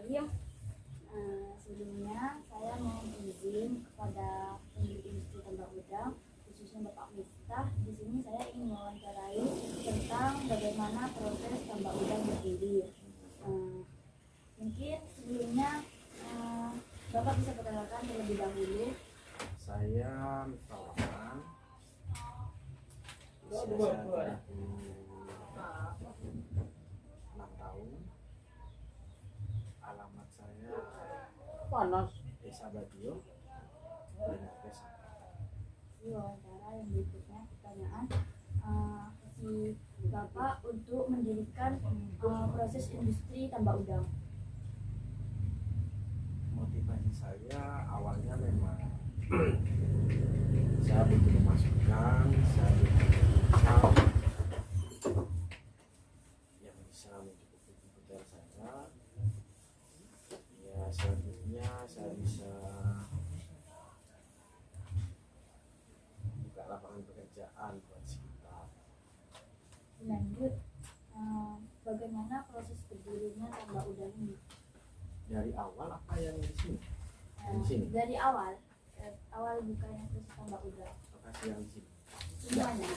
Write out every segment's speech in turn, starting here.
Bismillahirrahmanirrahim. Sebelumnya saya mohon izin kepada pemilik industri tambak udang, khususnya Bapak Miftah. Di sini saya ingin mewawancarai tentang bagaimana proses tambak udang berdiri. Mungkin sebelumnya Bapak bisa perkenalkan terlebih dahulu. Saya Miftah usia 6 tahun. Alamat saya Desa Badio, Desa. Di wawancara yang berikutnya pertanyaan si Bapak untuk mendirikan proses industri tambak udang. Motivasi saya awalnya memang saya butuh pemasukan, saya butuh income yang bisa mencukupi kebutuhan saya. Ya selanjutnya saya bisa buka lapangan pekerjaan buat sekitar. Lanjut, bagaimana proses berdirinya tambak udang ini? Dari awal apa yang di sini? Di sini. Dari awal bukanya proses tambak udang. Lokasi yang di sini. Semuanya.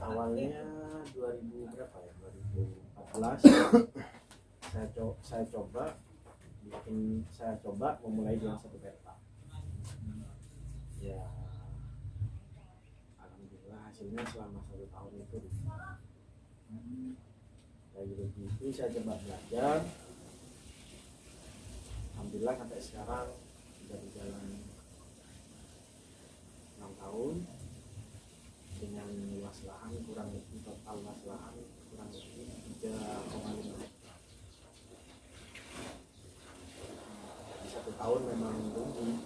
Awalnya 2000 berapa ya? 2014. Saya coba memulai dengan 1 petak. Ya, alhamdulillah hasilnya selama 1 tahun itu. Dari begitu saya coba belajar. Alhamdulillah sampai sekarang sudah berjalan 6 tahun dengan luas lahan kurang lebih total luas lahan kurang lebih 3,5 hektar. Di 1 tahun memang rugi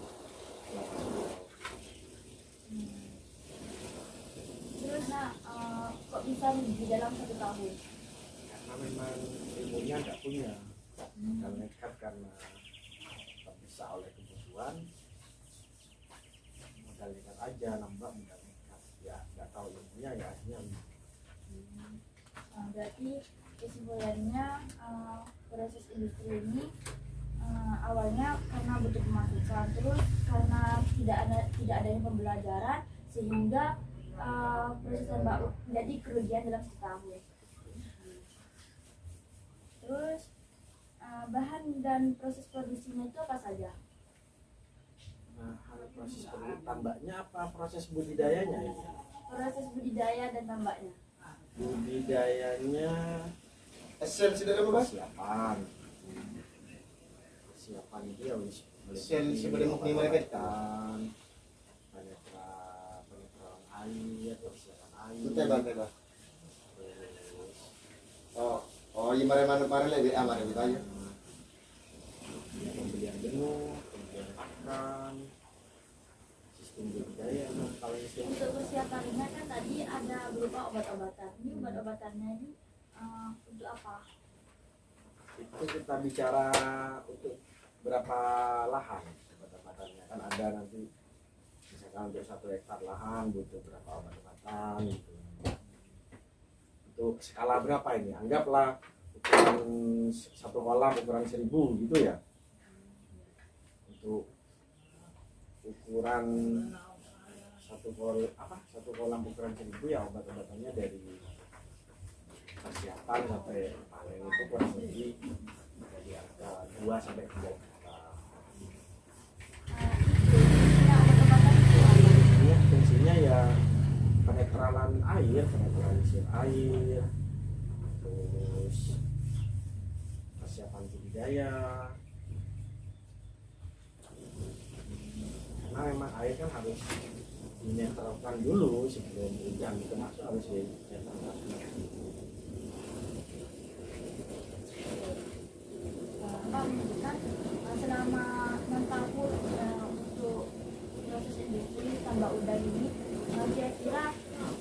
80 tahun. Terus kok bisa di dalam 1 tahun? Karena memang ilmunya nggak punya, dan nekat karena terpisah oleh kebutuhan, modal nekat aja, nambah modal nekat, ya nggak tahu ilmunya ya akhirnya. Berarti kesimpulannya proses industri ini awalnya karena butuh pemasukan, terus karena tidak adanya pembelajaran sehingga proses tambak menjadi kerugian dalam 1 tahun. Terus bahan dan proses produksinya itu apa saja? Nah, proses tambaknya apa proses budidayanya ini? Proses budidaya dan tambaknya. Budidayanya persiapan dia harus penetran air, persiapan air. Pembelian jenuh, pembelian pakan, sistem budidaya. Kalau Untuk persiapannya kan tadi ada berupa obat-obatan. Ini obat-obatannya ini untuk apa? itu kita bicara untuk berapa lahan obat-obatannya, kan ada nanti misalkan untuk 1 hektar lahan butuh berapa obat-obatan gitu. Untuk skala berapa ini? Anggaplah ukuran 1 kolam ukuran 1000 gitu ya. Untuk ukuran 1 kolam ukuran 1000 ya obat-obatannya dari persiapan sampai panen itu kurang lebih dari harga 2 sampai 3 juta. Ini fungsinya ya penetralan air, penetralisir air, terus persiapan budidaya. Karena memang air kan harus dinetralkan dulu sebelum hujan itu masuk, harus dinetralkan. Pak menunjukkan selama 6 tahun untuk proses industri tambak udang ini kira-kira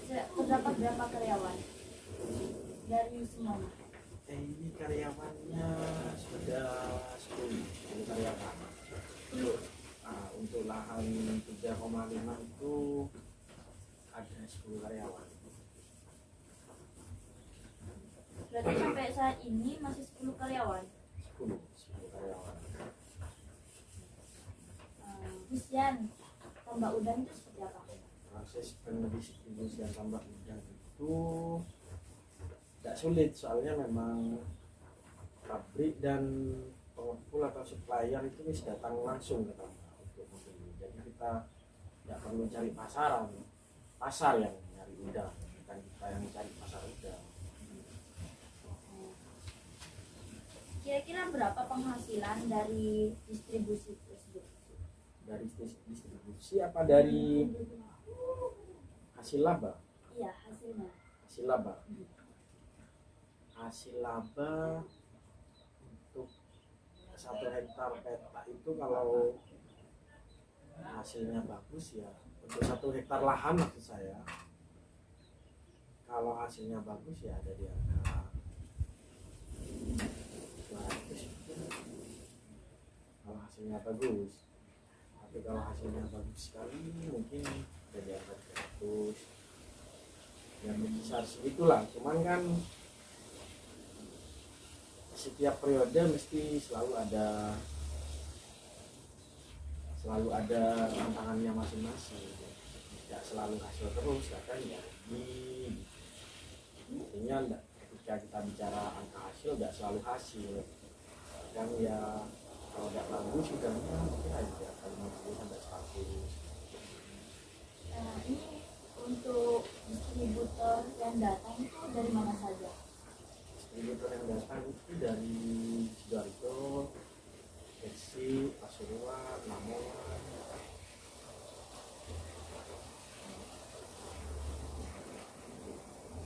terdapat berapa karyawan dari semuanya? Ini karyawannya sudah 10 karyawan. Untuk lahan 3,5 itu ada 10 karyawan. Berarti sampai saat ini masih 10 karyawan. 10 pendistribusian tambak udang itu seperti apa? Proses pendistribusian tambak udang itu tidak sulit, soalnya memang pabrik dan pengepul atau supplier itu bisa datang langsung ke tambak untuk membeli. Jadi kita tidak perlu cari pasar yang nyari udang, bukan kita yang cari pasar udang. Kira-kira berapa penghasilan dari distribusi tersebut? Dari distribusi apa dari hasil laba? Iya, hasilnya. Hasil laba. Hasil laba untuk 1 hektar petak itu kalau hasilnya bagus ya, untuk 1 hektar lahan maksud saya, kalau hasilnya bagus ya ada di angka 200 kalau hasilnya bagus. Tapi kalau hasilnya bagus sekali mungkin ada di angka 300 ya, berkisar segitulah. Cuman kan setiap periode mesti selalu ada tantangannya masing-masing, tidak selalu hasil terus kan ya. Intinya ketika kita bicara angka hasil tidak selalu hasil kan ya, kalau tidak bagus udangnya mungkin aja kalau 50 sampai 100. Nah, ini untuk distributor yang datang itu dari mana saja? Distributor yang datang itu dari Sidoarjo, Gresik, Pasuruan, Lamongan.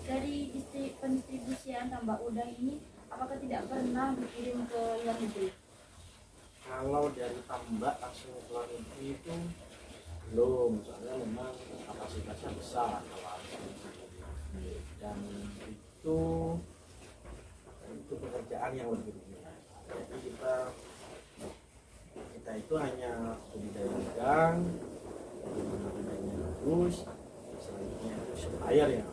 Dari pendistribusian tambak udang ini, apakah tidak pernah dikirim ke luar negeri? Kalau dari tambak langsung ke luar negeri itu belum, soalnya memang kapasitasnya besar kalau dan itu pekerjaan yang lebih rumit. Jadi kita itu hanya budidaya udang, budidayanya bagus, selanjutnya itu supplier ya.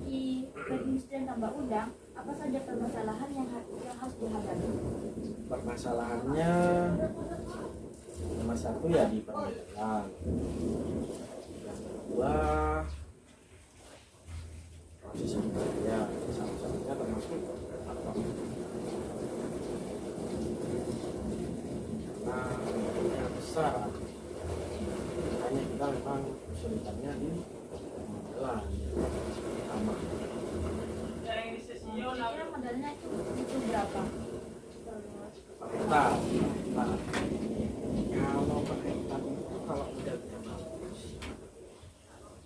Di perindustrian tambak udang, apa saja permasalahan yang harus dihadapi? Permasalahannya nomor 1 ya di permodalan, yang kedua proses budidaya, salah satunya termasuk faktor karena budidaya besar, makanya kita memang kesulitannya di permodalan sama. Kira modalnya itu berapa? Per hektar. Kalau per hektar itu kalau modalnya bagus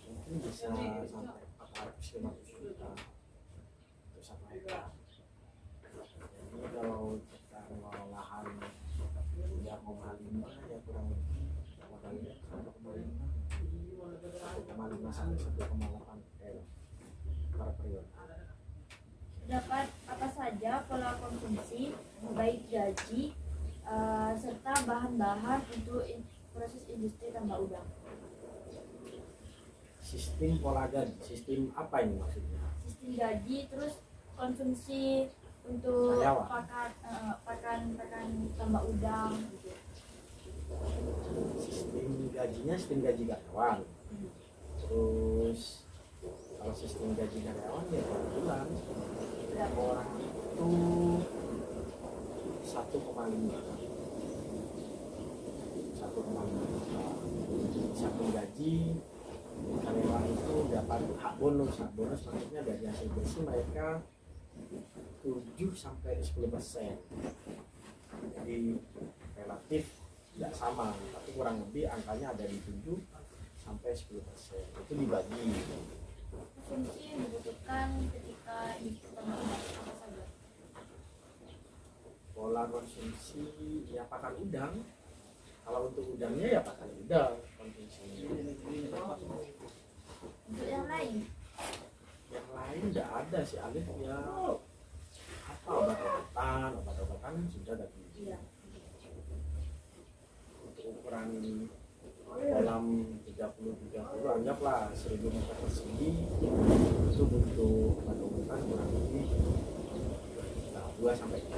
mungkin bisa sampai 450 juta untuk 1 hektar. Jadi kalau kita mau lahan 3,5 ya kurang lebih modalnya 1,5 sampai 1,8 M per periode. Dapat apa saja pola konsumsi, baik gaji, serta bahan-bahan untuk proses industri tambak udang? Sistem pola gaji, sistem apa ini maksudnya? Sistem gaji, terus konsumsi untuk Karyawan. pakan tambak udang gitu. Sistem gajinya sistem gaji karyawan. Terus kalau sistem gaji karyawan ya per bulan Berapa? orang itu 1,5 juta. Satu gaji karyawan itu dapat hak bonus. Hak bonus maksudnya dari hasil bersih mereka 7 sampai 10%. Jadi relatif tidak sama, tapi kurang lebih angkanya ada di 7 sampai 10%. Itu dibagi. Konsumsi yang dibutuhkan ketika industri tambak udang apa saja? Pola konsumsi ya pakan udang. Kalau untuk udangnya ya pakan udang konsumsinya. Untuk yang lain, Tidak ada sih Alif ya. Apa obat-obatan sudah ada di iya. untuk ukuran kolam 30 anggaplah 1000 meter persegi itu butuh obat-obatan kurang lebih 2 sampai 3.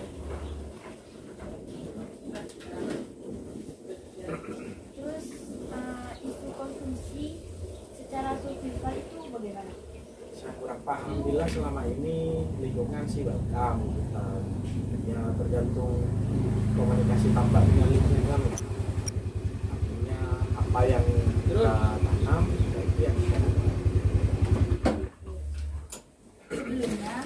alhamdulillah selama ini lingkungan sih welcome kita, ya tergantung komunikasi tambah dengan lingkungan. Artinya apa yang kita tanam itu yang kita Sebelumnya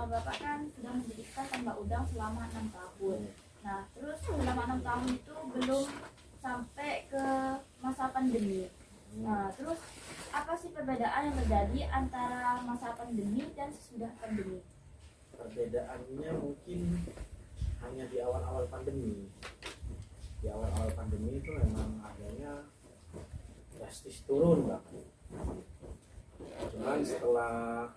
Bapak kan sudah mendirikan tambak udang selama 6 tahun. Nah, terus selama 6 tahun itu belum sampai ke masa pandemi. Nah, terus apa sih perbedaan yang terjadi antara masa pandemi dan sesudah pandemi? Perbedaannya mungkin hanya di awal-awal pandemi. Di awal-awal pandemi itu memang harganya drastis turun bahkan. Cuman setelah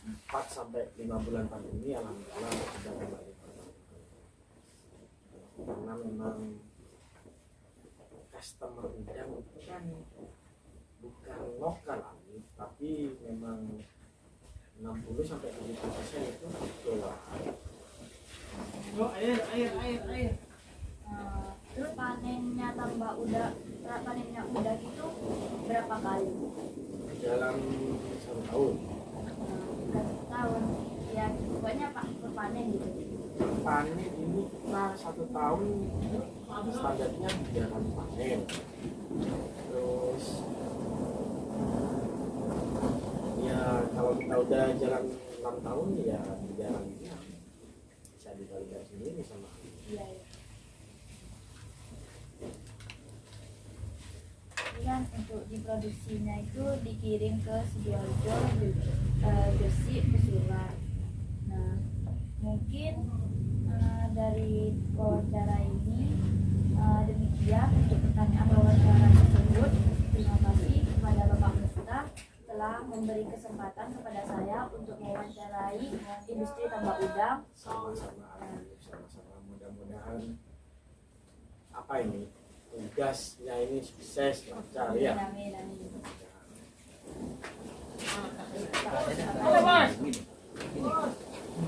4 sampai 5 bulan pandemi alhamdulillah sudah kembali karena memang customer udang itu kan bukan lokal tapi memang 60 sampai 70% itu keluar. Terus panennya tambak udang, panennya udang itu berapa kali? Dalam 1 tahun. Tahun ya pokoknya Pak panen gitu. Panen ini kita 1 tahun standarnya 3 kali panen. Terus ya kalau kita udah jalan 6 tahun ya 3 kalinya bisa dikalikan sendiri sama. Iya ya. Kan untuk diproduksinya itu dikirim ke Sidoarjo, Gresik, Pesulap. Nah, mungkin dari wawancara ini demikian untuk pertanyaan wawancara tersebut. Terima kasih kepada Bapak Miftah telah memberi kesempatan kepada saya untuk mewawancarai industri tambak udang. Sama-sama, mudah-mudahan apa ini tugasnya ini sukses lancar ya. Amin, amin. Nah.